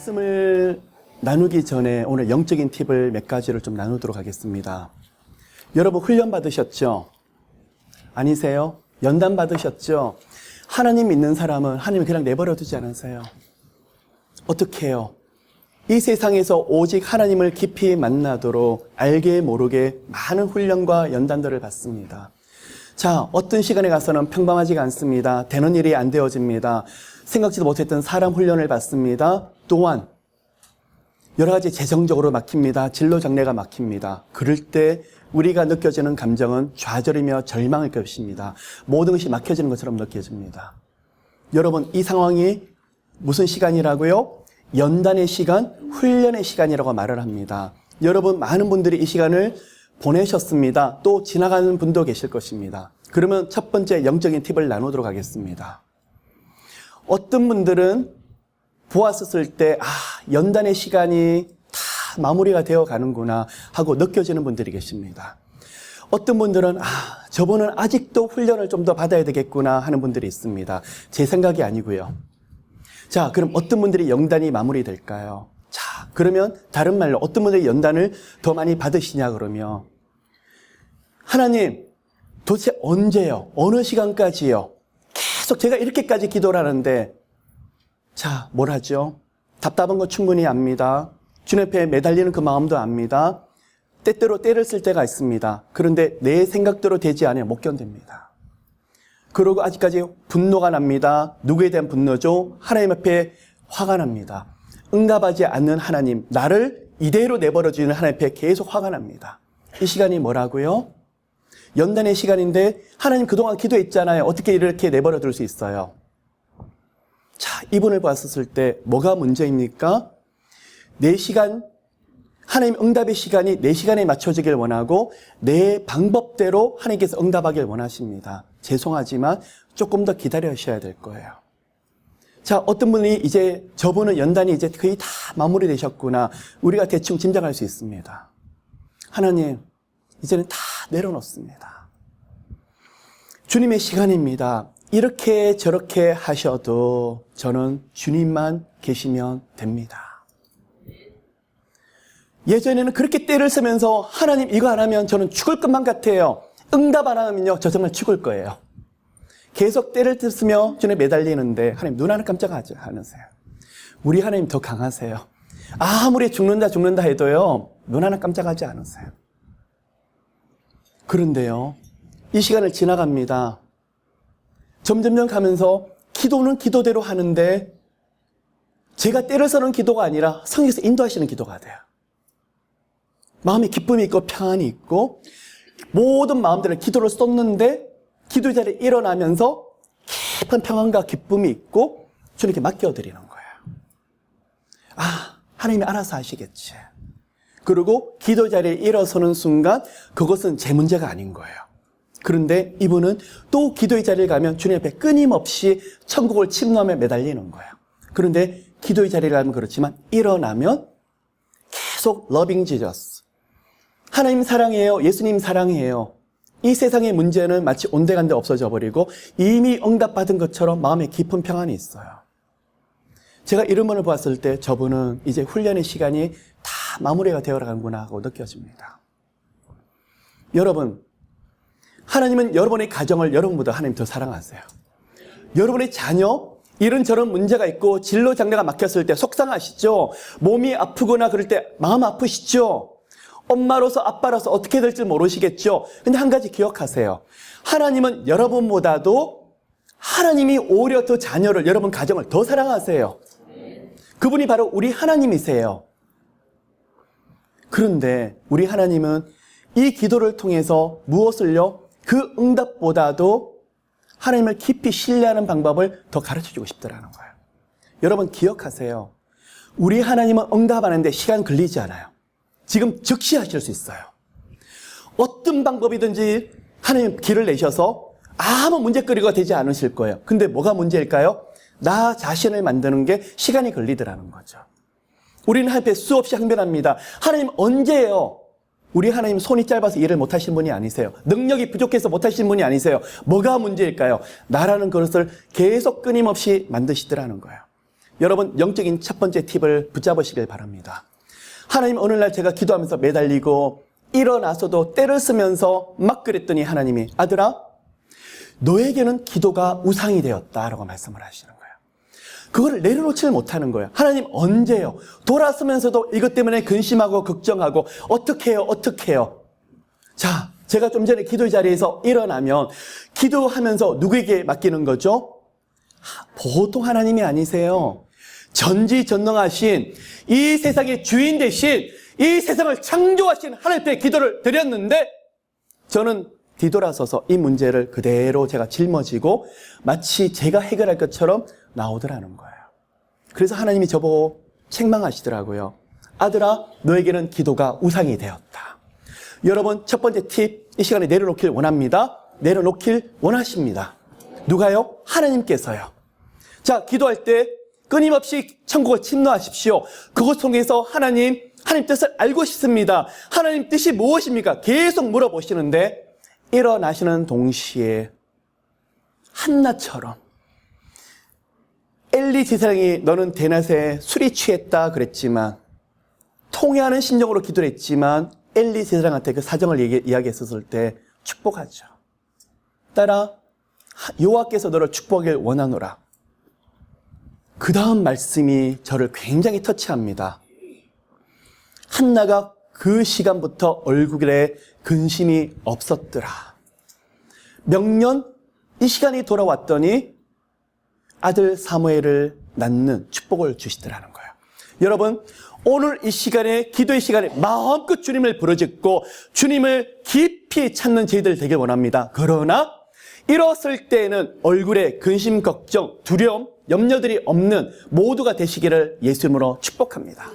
말씀을 나누기 전에 오늘 영적인 팁을 몇 가지를 좀 나누도록 하겠습니다. 여러분 훈련 받으셨죠? 아니세요? 연단 받으셨죠? 하나님 믿는 사람은 하나님 그냥 내버려 두지 않으세요. 어떻게 해요? 이 세상에서 오직 하나님을 깊이 만나도록 알게 모르게 많은 훈련과 연단들을 받습니다. 자, 어떤 시간에 가서는 평범하지가 않습니다. 되는 일이 안 되어집니다. 생각지도 못했던 사람 훈련을 받습니다. 또한 여러 가지 재정적으로 막힙니다. 진로 장래가 막힙니다. 그럴 때 우리가 느껴지는 감정은 좌절이며 절망일 것입니다. 모든 것이 막혀지는 것처럼 느껴집니다. 여러분, 이 상황이 무슨 시간이라고요? 연단의 시간, 훈련의 시간이라고 말을 합니다. 여러분, 많은 분들이 이 시간을 보내셨습니다. 또 지나가는 분도 계실 것입니다. 그러면 첫 번째 영적인 팁을 나누도록 하겠습니다. 어떤 분들은 보았을 때 연단의 시간이 다 마무리가 되어 가는구나 하고 느껴지는 분들이 계십니다. 어떤 분들은 저분은 아직도 훈련을 좀 더 받아야 되겠구나 하는 분들이 있습니다. 제 생각이 아니고요. 자, 그럼 어떤 분들이 연단이 마무리될까요? 자, 그러면 다른 말로 어떤 분들이 연단을 더 많이 받으시냐 그러면 하나님 도대체 언제요? 어느 시간까지요? 계속 제가 이렇게까지 기도를 하는데 자, 뭘 하죠? 답답한 거 충분히 압니다. 주님 앞에 매달리는 그 마음도 압니다. 때때로 때를 쓸 때가 있습니다. 그런데 내 생각대로 되지 않으면 못 견딥니다. 그러고 아직까지 분노가 납니다. 누구에 대한 분노죠? 하나님 앞에 화가 납니다. 응답하지 않는 하나님, 나를 이대로 내버려주는 하나님 앞에 계속 화가 납니다. 이 시간이 뭐라고요? 연단의 시간인데 하나님 그동안 기도했잖아요. 어떻게 이렇게 내버려둘 수 있어요? 자, 이분을 봤을 때 뭐가 문제입니까? 내 시간, 하나님 응답의 시간이 내 시간에 맞춰지길 원하고 내 방법대로 하나님께서 응답하길 원하십니다. 죄송하지만 조금 더 기다려셔야 될 거예요. 자, 어떤 분이 이제 저분은 연단이 이제 거의 다 마무리되셨구나. 우리가 대충 짐작할 수 있습니다. 하나님, 이제는 다 내려놓습니다. 주님의 시간입니다. 이렇게 저렇게 하셔도 저는 주님만 계시면 됩니다. 예전에는 그렇게 때를 쓰면서 하나님 이거 안 하면 저는 죽을 것만 같아요. 응답 안 하면요 저 정말 죽을 거예요. 계속 때를 쓰며 주님에 매달리는데 하나님 눈 하나 깜짝 하지 않으세요. 우리 하나님 더 강하세요. 아무리 죽는다 해도요 눈 하나 깜짝하지 않으세요. 그런데요 이 시간을 지나갑니다. 점점점 가면서 기도는 기도대로 하는데 제가 때를 쓰는 기도가 아니라 성령께서 인도하시는 기도가 돼요. 마음에 기쁨이 있고 평안이 있고 모든 마음들은 기도를 쏟는데 기도 자리에 일어나면서 깊은 평안과 기쁨이 있고 주님께 맡겨드리는 거예요. 하나님이 알아서 하시겠지. 그리고 기도 자리에 일어서는 순간 그것은 제 문제가 아닌 거예요. 그런데 이분은 또 기도의 자리에 가면 주님 앞에 끊임없이 천국을 침노하며 매달리는 거예요. 그런데 기도의 자리에 가면 그렇지만 일어나면 계속 loving Jesus. 하나님 사랑해요. 예수님 사랑해요. 이 세상의 문제는 마치 온데간데 없어져 버리고 이미 응답받은 것처럼 마음에 깊은 평안이 있어요. 제가 이런 분을 보았을 때 저분은 이제 훈련의 시간이 다 마무리가 되어가는구나 하고 느껴집니다. 여러분, 하나님은 여러분의 가정을 여러분보다 하나님 더 사랑하세요. 여러분의 자녀, 이런저런 문제가 있고 진로 장래가 막혔을 때 속상하시죠? 몸이 아프거나 그럴 때 마음 아프시죠? 엄마로서 아빠로서 어떻게 될지 모르시겠죠? 근데 한 가지 기억하세요. 하나님은 여러분보다도 하나님이 오히려 더 자녀를, 여러분 가정을 더 사랑하세요. 그분이 바로 우리 하나님이세요. 그런데 우리 하나님은 이 기도를 통해서 무엇을요? 그 응답보다도 하나님을 깊이 신뢰하는 방법을 더 가르쳐주고 싶더라는 거예요. 여러분 기억하세요. 우리 하나님은 응답하는데 시간 걸리지 않아요. 지금 즉시 하실 수 있어요. 어떤 방법이든지 하나님 길을 내셔서 아무 문제거리가 되지 않으실 거예요. 근데 뭐가 문제일까요? 나 자신을 만드는 게 시간이 걸리더라는 거죠. 우리는 하나님 앞에 수없이 항변합니다. 하나님 언제예요? 우리 하나님 손이 짧아서 일을 못하신 분이 아니세요. 능력이 부족해서 못하신 분이 아니세요. 뭐가 문제일까요? 나라는 그것을 계속 끊임없이 만드시더라는 거예요. 여러분 영적인 첫 번째 팁을 붙잡으시길 바랍니다. 하나님 오늘날 제가 기도하면서 매달리고 일어나서도 때를 쓰면서 막 그랬더니 하나님이 아들아 너에게는 기도가 우상이 되었다라고 말씀을 하시는 거예요. 그거를 내려놓지를 못하는 거예요. 하나님 언제요? 돌아서면서도 이것 때문에 근심하고 걱정하고 어떻게 해요? 자, 제가 좀 전에 기도 자리에서 일어나면 기도하면서 누구에게 맡기는 거죠? 보통 하나님이 아니세요. 전지전능하신 이 세상의 주인 되신 이 세상을 창조하신 하나님께 기도를 드렸는데 저는 뒤돌아서서 이 문제를 그대로 제가 짊어지고 마치 제가 해결할 것처럼 나오더라는 거예요. 그래서 하나님이 저보고 책망하시더라고요. 아들아, 너에게는 기도가 우상이 되었다. 여러분, 첫 번째 팁, 이 시간에 내려놓길 원합니다. 내려놓길 원하십니다. 누가요? 하나님께서요. 자, 기도할 때 끊임없이 천국을 침노하십시오. 그것 통해서 하나님 뜻을 알고 싶습니다. 하나님 뜻이 무엇입니까? 계속 물어보시는데 일어나시는 동시에 한나처럼 엘리 제사장이 너는 대낮에 술이 취했다 그랬지만 통회하는 심정으로 기도를 했지만 엘리 제사장한테 그 사정을 이야기했었을 때 축복하죠. 딸아, 여호와께서 너를 축복하길 원하노라. 그 다음 말씀이 저를 굉장히 터치합니다. 한나가 그 시간부터 얼굴에 근심이 없었더라. 명년 이 시간이 돌아왔더니 아들 사무엘을 낳는 축복을 주시더라는 거예요. 여러분, 오늘 이 시간에 기도의 시간에 마음껏 주님을 부르짖고 주님을 깊이 찾는 저희들 되길 원합니다. 그러나 일었을 때에는 얼굴에 근심, 걱정, 두려움, 염려들이 없는 모두가 되시기를 예수 이름으로 축복합니다.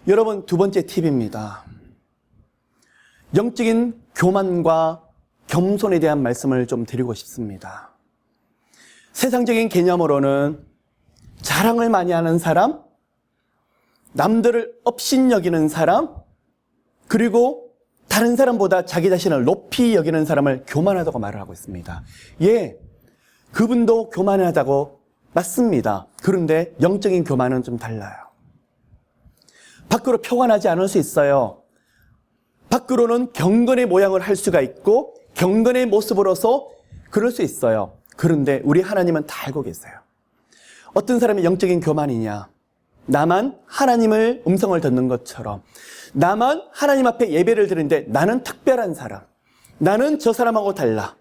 여러분, 두 번째 팁입니다. 영적인 교만과 겸손에 대한 말씀을 좀 드리고 싶습니다. 세상적인 개념으로는 자랑을 많이 하는 사람, 남들을 업신여기는 사람, 그리고 다른 사람보다 자기 자신을 높이 여기는 사람을 교만하다고 말을 하고 있습니다. 예, 그분도 교만하다고 맞습니다. 그런데 영적인 교만은 좀 달라요. 밖으로 표가 나지 않을 수 있어요. 밖으로는 경건의 모양을 할 수가 있고 경건의 모습으로서 그럴 수 있어요. 그런데 우리 하나님은 다 알고 계세요. 어떤 사람이 영적인 교만이냐? 나만 하나님을 음성을 듣는 것처럼 나만 하나님 앞에 예배를 드리는데 나는 특별한 사람, 나는 저 사람하고 달라.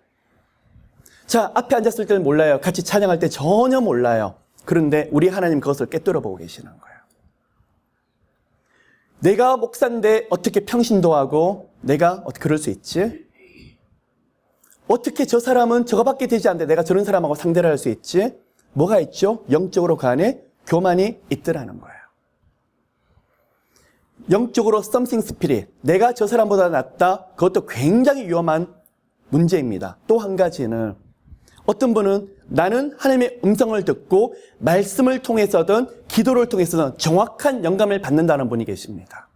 자, 앞에 앉았을 때는 몰라요. 같이 찬양할 때 전혀 몰라요. 그런데 우리 하나님 그것을 꿰뚫어 보고 계시는 거예요. 내가 목사인데 어떻게 평신도하고 내가 어떻게 그럴 수 있지? 어떻게 저 사람은 저거밖에 되지 않는데 내가 저런 사람하고 상대를 할 수 있지? 뭐가 있죠? 영적으로 그 안에 교만이 있더라는 거예요. 영적으로 something spirit, 내가 저 사람보다 낫다. 그것도 굉장히 위험한 문제입니다. 또 한 가지는 어떤 분은 나는 하나님의 음성을 듣고 말씀을 통해서든 기도를 통해서든 정확한 영감을 받는다는 분이 계십니다.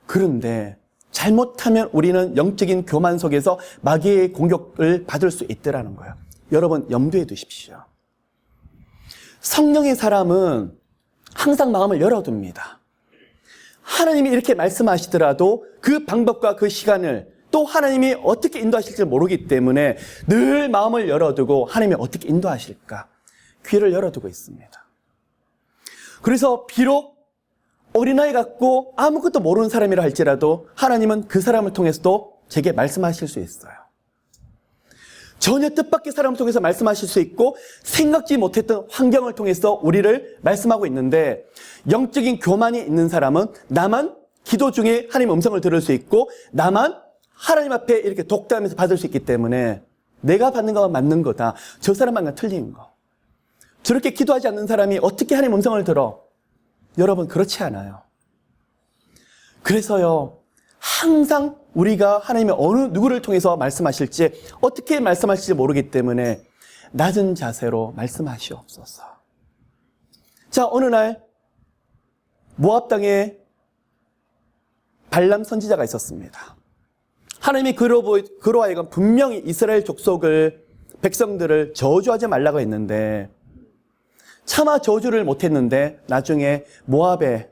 그런데 잘못하면 우리는 영적인 교만 속에서 마귀의 공격을 받을 수 있더라는 거예요. 여러분 염두에 두십시오. 성령의 사람은 항상 마음을 열어둡니다. 하나님이 이렇게 말씀하시더라도 그 방법과 그 시간을 또 하나님이 어떻게 인도하실지 모르기 때문에 늘 마음을 열어두고 하나님이 어떻게 인도하실까 귀를 열어두고 있습니다. 그래서 비록 어린아이 같고 아무것도 모르는 사람이라 할지라도 하나님은 그 사람을 통해서도 제게 말씀하실 수 있어요. 전혀 뜻밖의 사람을 통해서 말씀하실 수 있고 생각지 못했던 환경을 통해서 우리를 말씀하고 있는데 영적인 교만이 있는 사람은 나만 기도 중에 하나님 음성을 들을 수 있고 나만 하나님 앞에 이렇게 독담해서 받을 수 있기 때문에 내가 받는 것만 맞는 거다. 저 사람만 틀린 거. 저렇게 기도하지 않는 사람이 어떻게 하나님 음성을 들어? 여러분 그렇지 않아요. 그래서요. 항상 우리가 하나님의 어느 누구를 통해서 말씀하실지 어떻게 말씀하실지 모르기 때문에 낮은 자세로 말씀하시옵소서. 자, 어느 날 모압 땅에 발람 선지자가 있었습니다. 하나님이 그로 하여금 분명히 이스라엘 족속을 백성들을 저주하지 말라고 했는데 차마 저주를 못했는데 나중에 모압의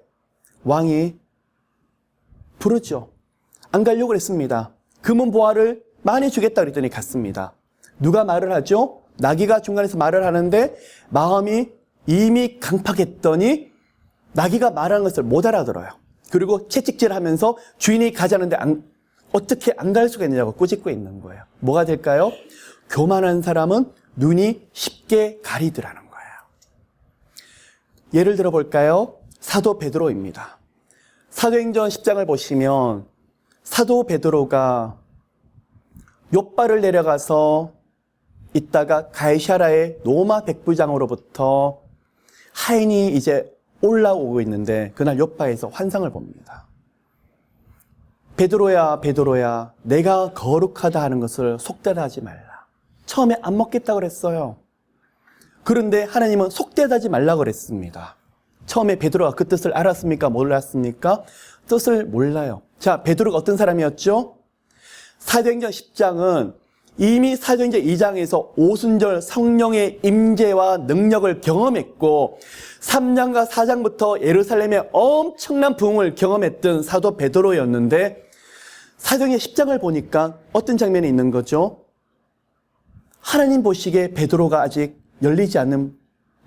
왕이 부르죠. 안 가려고 그랬습니다. 금은 보화를 많이 주겠다 그랬더니 갔습니다. 누가 말을 하죠? 나귀가 중간에서 말을 하는데 마음이 이미 강팍했더니 나귀가 말하는 것을 못 알아들어요. 그리고 채찍질하면서 주인이 가자는데 어떻게 안 갈 수가 있느냐고 꾸짖고 있는 거예요. 뭐가 될까요? 교만한 사람은 눈이 쉽게 가리더라는 거예요. 예를 들어 볼까요? 사도 베드로입니다. 사도행전 10장을 보시면 사도 베드로가 욥바를 내려가서 있다가 가이사라의 로마 백부장으로부터 하인이 이제 올라오고 있는데 그날 욥바에서 환상을 봅니다. 베드로야 베드로야 내가 거룩하다 하는 것을 속되다 하지 말라. 처음에 안 먹겠다고 그랬어요. 그런데 하나님은 속되다 하지 말라 그랬습니다. 처음에 베드로가 그 뜻을 알았습니까? 몰랐습니까? 뜻을 몰라요. 자, 베드로가 어떤 사람이었죠? 사도행전 10장은 이미 사도행전 2장에서 오순절 성령의 임재와 능력을 경험했고 3장과 4장부터 예루살렘의 엄청난 부흥을 경험했던 사도 베드로였는데 사도행전 10장을 보니까 어떤 장면이 있는 거죠? 하나님 보시기에 베드로가 아직 열리지 않는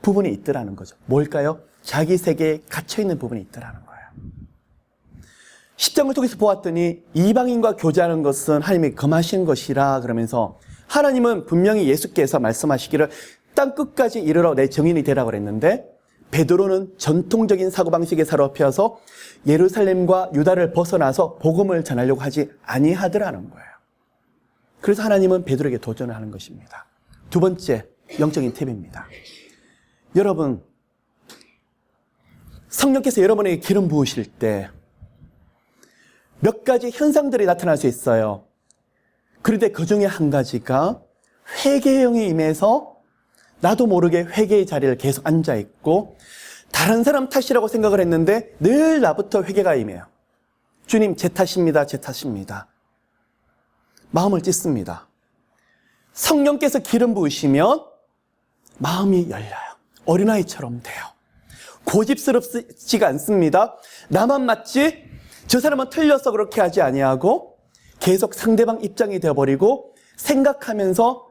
부분이 있더라는 거죠. 뭘까요? 자기 세계에 갇혀있는 부분이 있더라는 거예요. 10장을 통해서 보았더니 이방인과 교제하는 것은 하나님이 금하신 것이라 그러면서 하나님은 분명히 예수께서 말씀하시기를 땅 끝까지 이르러 내 증인이 되라 그랬는데 베드로는 전통적인 사고방식에 사로잡혀서 예루살렘과 유다를 벗어나서 복음을 전하려고 하지 아니하더라는 거예요. 그래서 하나님은 베드로에게 도전을 하는 것입니다. 두 번째 영적인 팁입니다. 여러분, 성령께서 여러분에게 기름 부으실 때 몇 가지 현상들이 나타날 수 있어요. 그런데 그 중에 한 가지가 회개의 영이 임해서 나도 모르게 회개의 자리를 계속 앉아있고 다른 사람 탓이라고 생각을 했는데 늘 나부터 회개가 임해요. 주님 제 탓입니다. 제 탓입니다. 마음을 찢습니다. 성령께서 기름 부으시면 마음이 열려요. 어린아이처럼 돼요. 고집스럽지가 않습니다. 나만 맞지? 저 사람은 틀려서 그렇게 하지 아니하고 계속 상대방 입장이 되어버리고 생각하면서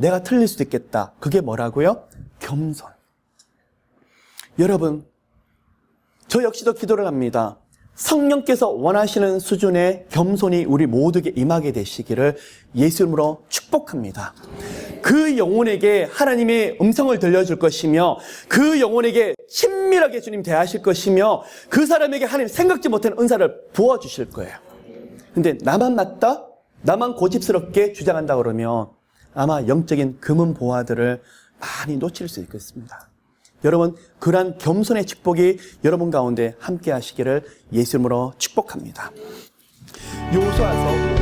내가 틀릴 수도 있겠다. 그게 뭐라고요? 겸손. 여러분, 저 역시도 기도를 합니다. 성령께서 원하시는 수준의 겸손이 우리 모두에게 임하게 되시기를 예수 이름으로 축복합니다. 그 영혼에게 하나님의 음성을 들려줄 것이며 그 영혼에게 친밀하게 주님 대하실 것이며 그 사람에게 하나님 생각지 못한 은사를 부어주실 거예요. 근데 나만 맞다? 나만 고집스럽게 주장한다 그러면 아마 영적인 금은 보화들을 많이 놓칠 수 있겠습니다. 여러분, 그러한 겸손의 축복이 여러분 가운데 함께 하시기를 예수 이름으로 축복합니다. 요수아서